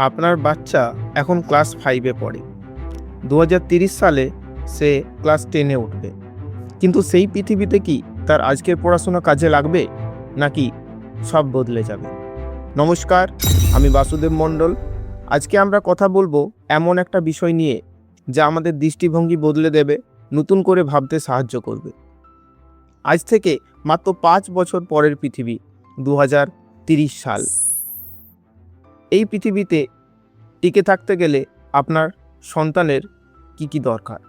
আপনার বাচ্চা এখন ক্লাস 5-এ পড়ে। 2030 সালে সে ক্লাস 10-এ উঠবে। কিন্তু সেই পৃথিবীতে কি তার আজকের পড়াশোনা কাজে লাগবে, নাকি সব বদলে যাবে? নমস্কার, আমি বাসুদেব মণ্ডল। আজকে আমরা কথা বলবো এমন একটা বিষয় নিয়ে যা আমাদের দৃষ্টিভঙ্গি বদলে দেবে, নতুন করে ভাবতে সাহায্য করবে। আজ থেকে মাত্র 5 বছর পরের পৃথিবী 2030 সাল। এই পৃথিবীতে টিকে থাকতে গেলে আপনার সন্তানের কি দরকার?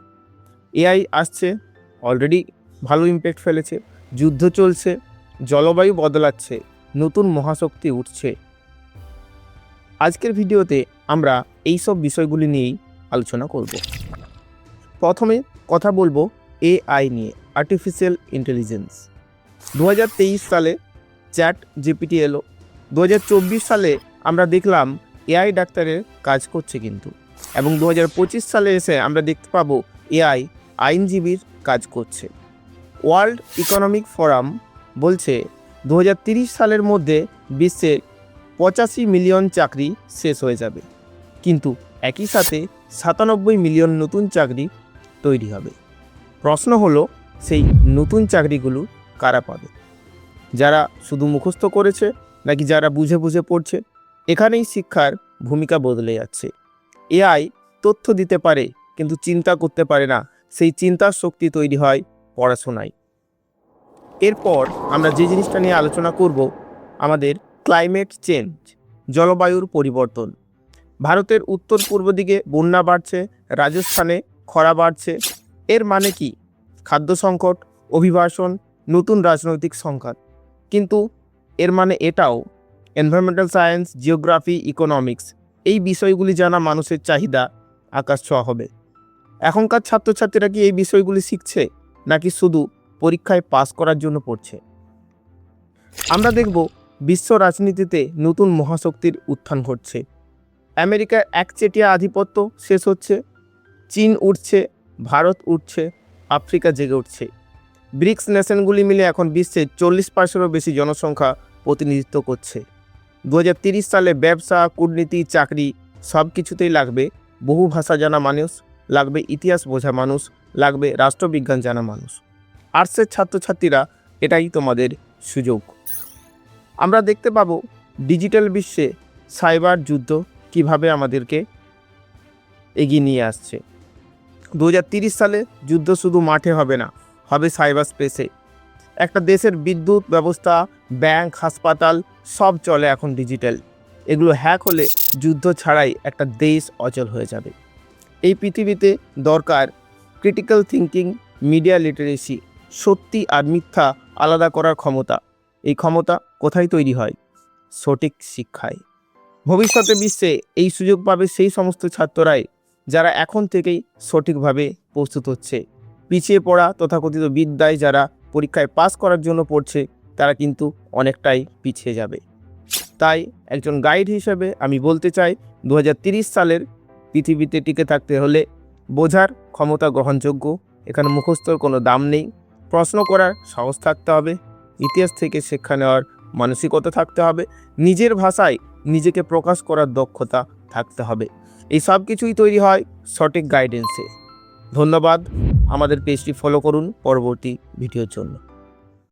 এআই আসছে, অলরেডি ভালো ইমপ্যাক্ট ফেলেছে, যুদ্ধ চলছে, জলবায়ু বদলাচ্ছে, নতুন মহাশক্তি উঠছে। আজকের ভিডিওতে আমরা এই সব বিষয়গুলি নিয়েই আলোচনা করব। প্রথমে কথা বলবো এআই নিয়ে, আর্টিফিশিয়াল ইন্টেলিজেন্স। 2023 সালে চ্যাট জিপিটি এলো। 2024 সালে আমরা দেখলাম এআই ডাক্তারের কাজ করছে কিন্তু, এবং 2025 সালে এসে আমরা দেখতে পাবো এআই আইনজীবীর কাজ করছে। ওয়ার্ল্ড ইকোনমিক ফোরাম বলছে 2030 সালের মধ্যে বিশ্বের 85 মিলিয়ন চাকরি শেষ হয়ে যাবে, কিন্তু একই সাথে 97 মিলিয়ন নতুন চাকরি তৈরি হবে। প্রশ্ন হলো, সেই নতুন চাকরিগুলো কারা পাবে? যারা শুধু মুখস্থ করেছে, নাকি যারা বুঝে বুঝে পড়ছে? এখানেই শিক্ষার ভূমিকা বদলে যাচ্ছে। এআই তথ্য দিতে পারে, কিন্তু চিন্তা করতে পারে না। সেই চিন্তার শক্তি তৈরি হয় পড়াশোনায়। এরপর আমরা যে জিনিসটা নিয়ে আলোচনা করব, আমাদের ক্লাইমেট চেঞ্জ, জলবায়ুর পরিবর্তন। ভারতের উত্তর পূর্ব দিকে বন্যা বাড়ছে, রাজস্থানে খরা বাড়ছে। এর মানে কি? খাদ্য সংকট, অভিবাসন, নতুন রাজনৈতিক সংঘাত। কিন্তু এর মানে এটাও, এনভায়রনমেন্টাল সায়েন্স, জিওগ্রাফি, ইকোনমিক্স, এই বিষয়গুলি জানা মানুষের চাহিদা আকাশ ছোঁয়া হবে। এখনকার ছাত্রছাত্রীরা কি এই বিষয়গুলি শিখছে, নাকি শুধু পরীক্ষায় পাস করার জন্য পড়ছে? আমরা দেখব বিশ্ব রাজনীতিতে নতুন মহাশক্তির উত্থান ঘটছে। আমেরিকার একচেটিয়া আধিপত্য শেষ হচ্ছে, চীন উঠছে, ভারত উঠছে, আফ্রিকা জেগে উঠছে। ব্রিক্স নেশনগুলি মিলে এখন বিশ্বের 40%-এরও বেশি জনসংখ্যা প্রতিনিধিত্ব করছে। 2030 সালে ব্যবসা, কূটনীতি, চাকরি সব কিছুতেই লাগবে বহু ভাষা জানা মানুষ, লাগবে ইতিহাস বোঝা মানুষ, লাগবে রাষ্ট্রবিজ্ঞান জানা মানুষ। আর্টসের ছাত্রছাত্রীরা, এটাই তোমাদের সুযোগ। আমরা দেখতে পাবো ডিজিটাল বিশ্বে সাইবার যুদ্ধ কিভাবে আমাদেরকে এগিয়ে নিয়ে আসছে। 2030 সালে যুদ্ধ শুধু মাঠে হবে না, হবে সাইবার স্পেসে। একটা দেশের বিদ্যুৎ ব্যবস্থা, ব্যাংক, হাসপাতাল সব চলে এখন ডিজিটাল। এগুলো হ্যাক হলে যুদ্ধ ছাড়াই একটা দেশ অচল হয়ে যাবে। এই পৃথিবীতে দরকার ক্রিটিক্যাল থিঙ্কিং, মিডিয়া লিটারেসি, সত্যি আর মিথ্যা আলাদা করার ক্ষমতা। এই ক্ষমতা কোথায় তৈরি হয়? সঠিক শিক্ষায়। ভবিষ্যতে বিশ্বে এই সুযোগ পাবে সেই সমস্ত ছাত্ররাই যারা এখন থেকেই সঠিকভাবে প্রস্তুত হচ্ছে। পিছিয়ে পড়া তথাকথিত বিদ্যায় যারা পরীক্ষায় পাস করার জন্য পড়ছে, তারা কিন্তু অনেকটাই পিছিয়ে যাবে। তাই একজন গাইড হিসেবে আমি বলতে চাই, 2030 সালের পৃথিবীতে টিকে থাকতে হলে বোঝার ক্ষমতা গ্রহণযোগ্য, এখানে মুখস্থর কোনো দাম নেই। প্রশ্ন করার সাহস থাকতে হবে, ইতিহাস থেকে শিক্ষা নেওয়ার মানসিকতা থাকতে হবে, নিজের ভাষায় নিজেকে প্রকাশ করার দক্ষতা থাকতে হবে। এই সব কিছুই তৈরি হয় সঠিক গাইডেন্সে। ধন্যবাদ। আমাদের পেজটি ফলো করুন পরবর্তী ভিডিওর জন্য।